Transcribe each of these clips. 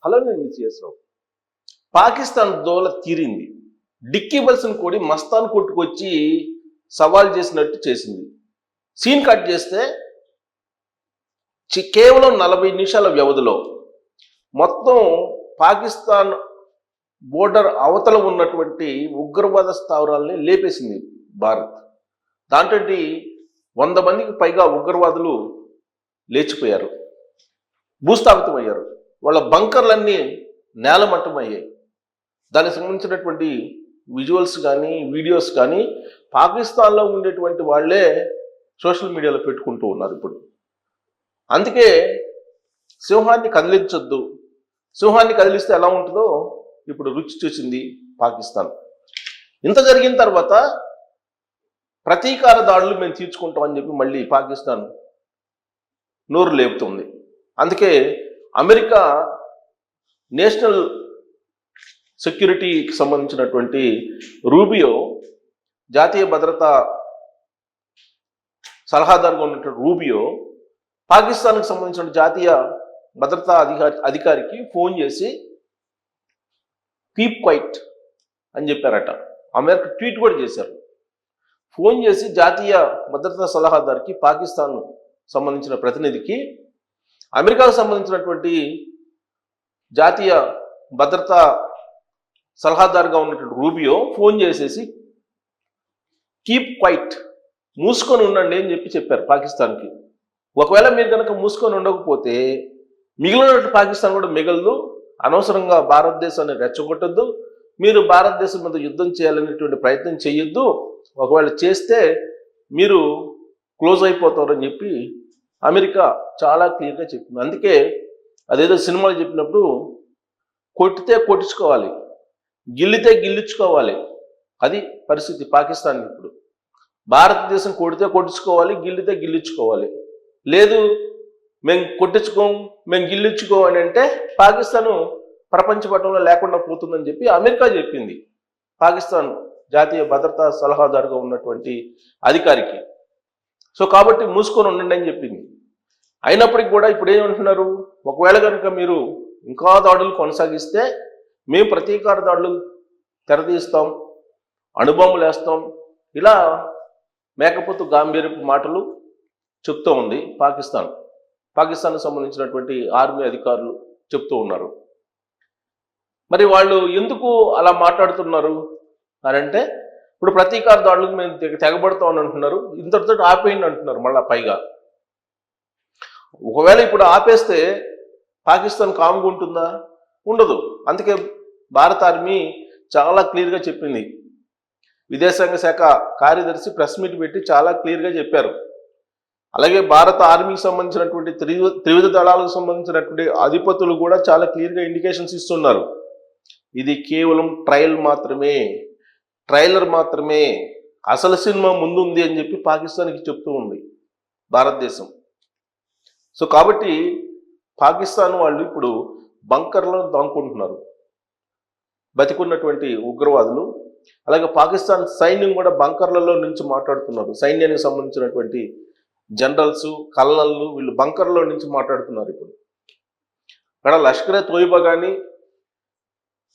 Hello నేను CS రావు. పాకిస్తాన్ దోల తీరింది. Dicky బల్స్ని కూడా మస్తాన్ కొట్టుకొచ్చి సవాల్ చేసినట్టు చేసింది. సీన్ కట్ చేస్తే కేవలం 40 నిమిషాల వ్యవధిలో మొత్తం పాకిస్తాన్ బోర్డర్ అవతల ఉన్నటువంటి ఉగ్రవాద స్థావరాలని లేపేసింది భారత్. దాంతో 100 మందికి పైగా ఉగ్రవాదులు లేచిపోయారు, భూస్థాపితమయ్యారు. వాళ్ళ బంకర్లన్నీ నేలమట్టమయ్యాయి. దానికి సంబంధించినటువంటి విజువల్స్ కానీ వీడియోస్ కానీ పాకిస్తాన్లో ఉండేటువంటి వాళ్ళే సోషల్ మీడియాలో పెట్టుకుంటూ ఉన్నారు ఇప్పుడు. అందుకే సింహాన్ని కదిలించొద్దు, సింహాన్ని కదిలిస్తే ఎలా ఉంటుందో ఇప్పుడు రుచి చూసింది పాకిస్తాన్. ఇంత జరిగిన తర్వాత ప్రతీకార దాడులు మేము తీర్చుకుంటామని చెప్పి మళ్ళీ పాకిస్తాన్ నోరు లేపుతుంది. అందుకే అమెరికా నేషనల్ సెక్యూరిటీకి సంబంధించినటువంటి రూబియో, జాతీయ భద్రతా సలహాదారుగా ఉన్నటువంటి రూబియో పాకిస్తాన్కి సంబంధించిన జాతీయ భద్రతా అధికారికి ఫోన్ చేసి కీప్ క్వైట్ అని చెప్పారట. అమెరికా ట్వీట్ కూడా చేశారు. ఫోన్ చేసి జాతీయ భద్రతా సలహాదారుకి, పాకిస్తాన్ సంబంధించిన ప్రతినిధికి, అమెరికాకు సంబంధించినటువంటి జాతీయ భద్రతా సలహాదారుగా ఉన్నటువంటి రూబియో ఫోన్ చేసేసి కీప్ క్వైట్, మూసుకొని ఉండండి అని చెప్పారు పాకిస్తాన్కి. ఒకవేళ మీరు కనుక మూసుకొని ఉండకపోతే మిగిలినటువంటి పాకిస్తాన్ కూడా మిగలదు, అనవసరంగా భారతదేశాన్ని రెచ్చగొట్టద్దు, మీరు భారతదేశం మీద యుద్ధం చేయాలనేటువంటి ప్రయత్నం చేయొద్దు, ఒకవేళ చేస్తే మీరు క్లోజ్ అయిపోతారని చెప్పి అమెరికా చాలా క్లియర్గా చెప్పింది. అందుకే అదేదో సినిమాలు చెప్పినప్పుడు కొట్టితే కొట్టించుకోవాలి, గిల్లితే గిల్లించుకోవాలి. అది పరిస్థితి పాకిస్తాన్ ఇప్పుడు. భారతదేశం కొడితే కొట్టించుకోవాలి, గిల్లితే గిల్లించుకోవాలి. లేదు మేము కొట్టించుకోం, మేము గిల్లించుకోమని అంటే పాకిస్తాను ప్రపంచ పటంలో లేకుండా పోతుందని చెప్పి అమెరికా చెప్పింది పాకిస్తాన్ జాతీయ భద్రతా సలహాదారుగా ఉన్నటువంటి అధికారికి. సో కాబట్టి మూసుకొని ఉండండి అని చెప్పింది. అయినప్పటికీ కూడా ఇప్పుడు ఏమంటున్నారు, ఒకవేళ కనుక మీరు ఇంకా దాడులు కొనసాగిస్తే మేము ప్రతీకార దాడులు తెరదీస్తాం, అణుబాంబులు వేస్తాం, ఇలా మేకపోతు గాంభీర్యపు మాటలు చెప్తూ ఉంది పాకిస్తాన్కు సంబంధించినటువంటి ఆర్మీ అధికారులు చెప్తూ ఉన్నారు. మరి వాళ్ళు ఎందుకు అలా మాట్లాడుతున్నారు అని అంటే, ఇప్పుడు ప్రతీకార దాడులకు మేము తెగబడతామని అంటున్నారు, ఇంతటితో ఆపేయండి అంటున్నారు మళ్ళా పైగా. ఒకవేళ ఇప్పుడు ఆపేస్తే పాకిస్తాన్ కామ్గా ఉంటుందా? ఉండదు. అందుకే భారత ఆర్మీ చాలా క్లియర్గా చెప్పింది. విదేశాంగ శాఖ కార్యదర్శి ప్రెస్ మీట్ పెట్టి చాలా క్లియర్గా చెప్పారు. అలాగే భారత ఆర్మీకి సంబంధించినటువంటి త్రివిధ దళాలకు సంబంధించినటువంటి అధిపతులు కూడా చాలా క్లియర్గా ఇండికేషన్స్ ఇస్తున్నారు. ఇది కేవలం ట్రైలర్ మాత్రమే, అసలు సినిమా ముందుంది అని చెప్పి పాకిస్తాన్కి చెప్తూ ఉంది భారతదేశం. సో కాబట్టి పాకిస్తాన్ వాళ్ళు ఇప్పుడు బంకర్లో దాక్కుంటున్నారు బతికున్నటువంటి ఉగ్రవాదులు. అలాగే పాకిస్తాన్ సైన్యం కూడా బంకర్లలో నుంచి మాట్లాడుతున్నారు. సైన్యానికి సంబంధించినటువంటి జనరల్స్, కల్నల్లు వీళ్ళు బంకర్లో నుంచి మాట్లాడుతున్నారు. ఇప్పుడు అక్కడ లష్కరే తోయిబా కానీ,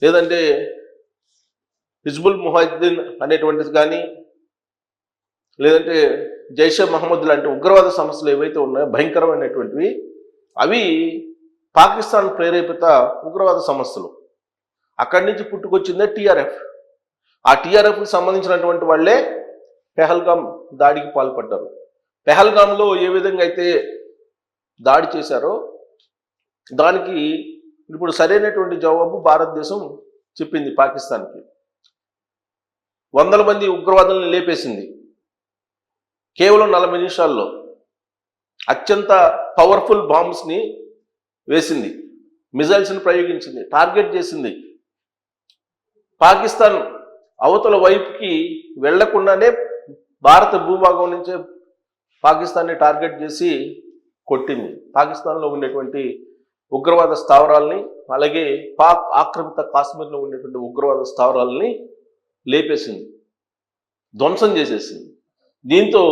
లేదంటే హిజ్బుల్ ముజాహిద్దీన్ అనేటువంటిది కానీ, లేదంటే జైషే మహమ్మద్ లాంటి ఉగ్రవాద సంస్థలు ఏవైతే ఉన్నాయో భయంకరమైనటువంటివి, అవి పాకిస్తాన్ ప్రేరేపిత ఉగ్రవాద సంస్థలు. అక్కడి నుంచి పుట్టుకొచ్చిందే టీఆర్ఎఫ్. ఆ టీఆర్ఎఫ్కి సంబంధించినటువంటి వాళ్ళే పెహల్గాం దాడికి పాల్పడ్డారు. పెహల్గాంలో ఏ విధంగా అయితే దాడి చేశారో దానికి ఇప్పుడు సరైనటువంటి జవాబు భారతదేశం చెప్పింది పాకిస్తాన్కి. 100 మంది ఉగ్రవాదులను లేపేసింది కేవలం 40 నిమిషాల్లో. అత్యంత పవర్ఫుల్ బాంబ్స్ని వేసింది, మిజైల్స్ని ప్రయోగించింది, టార్గెట్ చేసింది. పాకిస్తాన్ అవతల వైపుకి వెళ్లకుండానే భారత భూభాగం నుంచే పాకిస్తాన్ని టార్గెట్ చేసి కొట్టింది. పాకిస్తాన్లో ఉండేటువంటి ఉగ్రవాద స్థావరాలని, అలాగే పాక్ ఆక్రమిత కాశ్మీర్లో ఉండేటువంటి ఉగ్రవాద స్థావరాలని లేపేసింది, ధ్వంసం చేసేసింది. దీంతో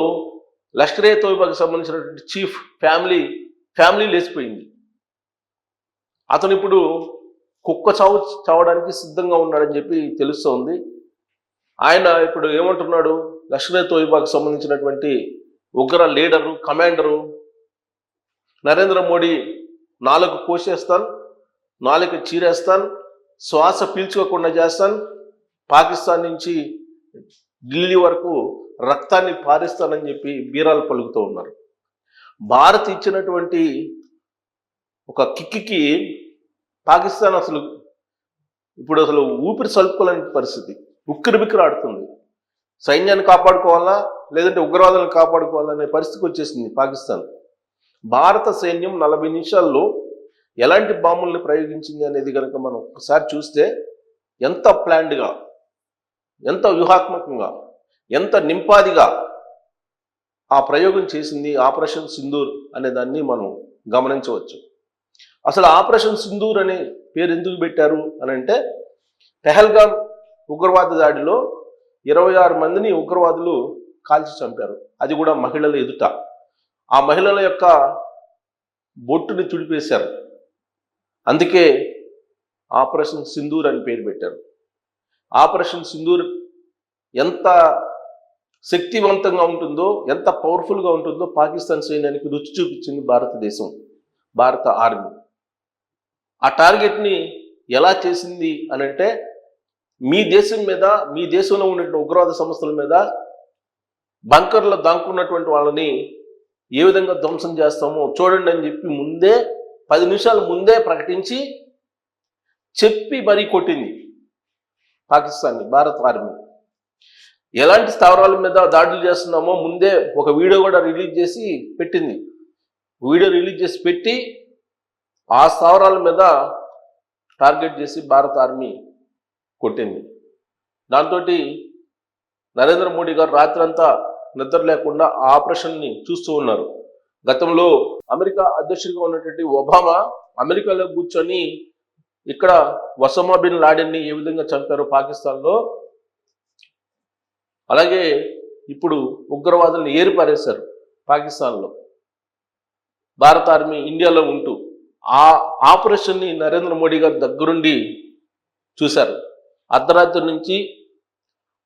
లష్కరే తోయిబాకి సంబంధించినటువంటి చీఫ్ ఫ్యామిలీ లేచిపోయింది. అతను ఇప్పుడు కుక్క చావడానికి సిద్ధంగా ఉన్నాడని చెప్పి తెలుస్తోంది. ఆయన ఇప్పుడు ఏమంటున్నాడు, లష్కర్ తోయిబాకు సంబంధించినటువంటి ఉగ్ర లీడరు, కమాండరు నరేంద్ర మోడీ నాలుగు కోసేస్తాను, నాలుగు చీరేస్తాను, శ్వాస పీల్చుకోకుండా చేస్తాను, పాకిస్తాన్ నుంచి ఢిల్లీ వరకు రక్తాన్ని పారిస్తానని చెప్పి బీరాలు పలుకుతూ ఉన్నారు. భారత్ ఇచ్చినటువంటి ఒక కిక్కి పాకిస్తాన్ ఇప్పుడు అసలు ఊపిరి సలుపుకోలేని పరిస్థితి, ఉక్కిరిబిక్కిరి ఆడుతుంది. సైన్యాన్ని కాపాడుకోవాలా లేదంటే ఉగ్రవాదులను కాపాడుకోవాలనే పరిస్థితికి వచ్చేసింది పాకిస్తాన్. భారత సైన్యం 40 నిమిషాల్లో ఎలాంటి బాంబుల్ని ప్రయోగించింది అనేది కనుక మనం ఒకసారి చూస్తే ఎంత ప్లాన్డ్గా, ఎంత వ్యూహాత్మకంగా, ఎంత నింపాదిగా ఆ ప్రయోగం చేసింది ఆపరేషన్ సింధూర్ అనే దాన్ని మనం గమనించవచ్చు. అసలు ఆపరేషన్ సింధూర్ అనే పేరు ఎందుకు పెట్టారు అని అంటే, పెహల్గాం ఉగ్రవాద దాడిలో 26 మందిని ఉగ్రవాదులు కాల్చి చంపారు, అది కూడా మహిళల ఎదుట. ఆ మహిళల యొక్క బొట్టుని తుడిపేశారు, అందుకే ఆపరేషన్ సింధూర్ అని పేరు పెట్టారు. ఆపరేషన్ సింధూర్ ఎంత శక్తివంతంగా ఉంటుందో, ఎంత పవర్ఫుల్గా ఉంటుందో పాకిస్తాన్ సైన్యానికి రుచి చూపించింది భారతదేశం, భారత ఆర్మీ. ఆ టార్గెట్ని ఎలా చేసింది అని అంటే, మీ దేశం మీద, మీ దేశంలో ఉన్నటువంటి ఉగ్రవాద సంస్థల మీద బంకర్లో దాక్కున్నటువంటి వాళ్ళని ఏ విధంగా ధ్వంసం చేస్తామో చూడండి అని చెప్పి ముందే 10 నిమిషాల ముందే ప్రకటించి చెప్పి మరీ కొట్టింది పాకిస్తాన్ని భారత ఆర్మీ. ఎలాంటి స్థావరాల మీద దాడులు చేస్తున్నామో ముందే ఒక వీడియో కూడా రిలీజ్ చేసి పెట్టింది. వీడియో రిలీజ్ చేసి పెట్టి ఆ స్థావరాల మీద టార్గెట్ చేసి భారత ఆర్మీ కొట్టింది. దాంతో నరేంద్ర మోడీ గారు రాత్రంతా నిద్ర లేకుండా ఆ ఆపరేషన్ని చూస్తూ ఉన్నారు. గతంలో అమెరికా అధ్యక్షుడిగా ఉన్నటువంటి ఒబామా అమెరికాలో కూర్చొని ఇక్కడ ఒసామా బిన్ లాడెన్ని ఏ విధంగా చంపారో పాకిస్తాన్లో, అలాగే ఇప్పుడు ఉగ్రవాదులను ఏరిపారేశారు పాకిస్తాన్లో. భారత ఆర్మీ ఇండియాలో ఉంటూ ఆ ఆపరేషన్ని నరేంద్ర మోడీ గారు దగ్గరుండి చూశారు. అర్ధరాత్రి నుంచి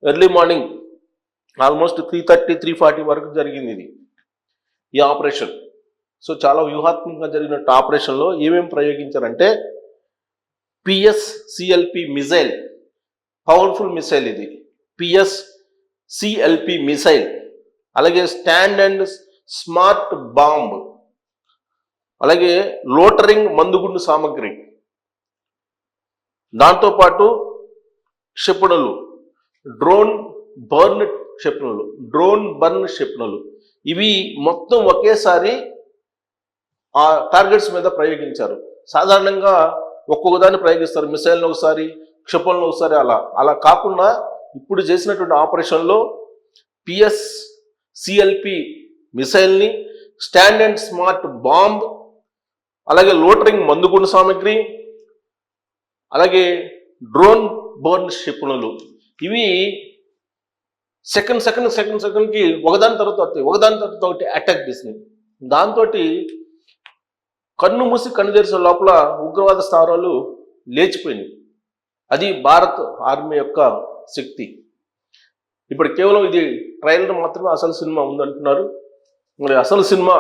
ఎర్లీ మార్నింగ్ ఆల్మోస్ట్ 3:30, 3:40 వరకు జరిగింది ఈ ఆపరేషన్. సో చాలా వ్యూహాత్మకంగా జరిగినట్టు ఆపరేషన్లో ఏమేమి ప్రయోగించారంటే, పిఎస్సిఎల్పి మిసైల్, పవర్ఫుల్ మిసైల్ ఇది, పిఎస్సిఎల్పి మిసైల్, అలాగే స్టాండ్ అండ్ స్మార్ట్ బాంబ్, అలాగే లోటరింగ్ మందుగుండు సామగ్రి, దాంతోపాటు క్షిపణులు, డ్రోన్ బర్న్ క్షిపణులు, ఇవి మొత్తం ఒకేసారి ఆ టార్గెట్స్ మీద ప్రయోగించారు. సాధారణంగా ఒక్కొక్క దాన్ని ప్రయోగిస్తారు, మిసైల్ని ఒకసారి, క్షిపణులను ఒకసారి, అలా కాకుండా ఇప్పుడు చేసినటువంటి ఆపరేషన్లో పిఎస్సిఎల్పి మిసైల్ని, స్టాండ్ అండ్ స్మార్ట్ బాంబ్, అలాగే లోటరింగ్ మందుగుండు సామగ్రి, అలాగే డ్రోన్ బర్న్ క్షిపణులు, ఇవి సెకండ్కి ఒకదాని తర్వాత ఒకటి అటాక్ చేసినాయి. దాంతో కన్ను మూసి కన్ను తెరిసే లోపల ఉగ్రవాద స్థావరాలు లేచిపోయినాయి. అది భారత్ ఆర్మీ యొక్క శక్తి. ఇప్పుడు కేవలం ఇది ట్రైలర్ మాత్రమే అసలు సినిమా ఉందంటున్నారు. మరి అసలు సినిమా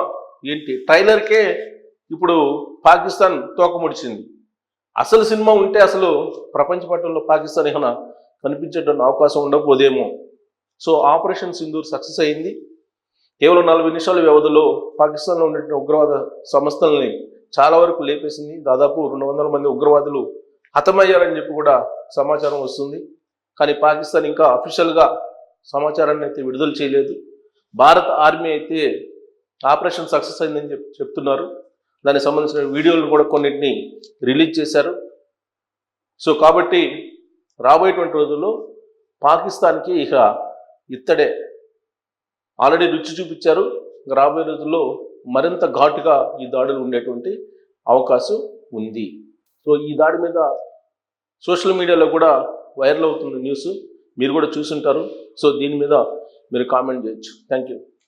ఏంటి? ట్రైలర్కే ఇప్పుడు పాకిస్తాన్ తోకముడిచింది. అసలు సినిమా ఉంటే అసలు ప్రపంచ పటంలో పాకిస్తాన్ ఏమైనా కనిపించేటువంటి అవకాశం ఉండకపోదేమో. సో ఆపరేషన్ సింధూర్ సక్సెస్ అయింది. కేవలం 40 నిమిషాల వ్యవధిలో పాకిస్తాన్లో ఉన్నటువంటి ఉగ్రవాద సంస్థల్ని చాలా వరకు లేపేసింది. దాదాపు 200 మంది ఉగ్రవాదులు హతమయ్యారని చెప్పి కూడా సమాచారం వస్తుంది. కానీ పాకిస్తాన్ ఇంకా అఫీషియల్గా సమాచారాన్ని అయితే విడుదల చేయలేదు. భారత ఆర్మీ అయితే ఆపరేషన్ సక్సెస్ అయిందని చెప్తున్నారు. దానికి సంబంధించిన వీడియోలను కూడా కొన్నిటిని రిలీజ్ చేశారు. సో కాబట్టి రాబోయేటువంటి రోజుల్లో పాకిస్తాన్కి ఇక ఇత్తడే, ఆల్రెడీ రుచి చూపించారు. రాబోయే రోజుల్లో మరింత ఘాటుగా ఈ దాడులు ఉండేటువంటి అవకాశం ఉంది. సో ఈ దాడి మీద సోషల్ మీడియాలో కూడా వైరల్ అవుతున్న న్యూస్ మీరు కూడా చూసుంటారు. సో దీని మీద మీరు కామెంట్ చేయొచ్చు. Thank you.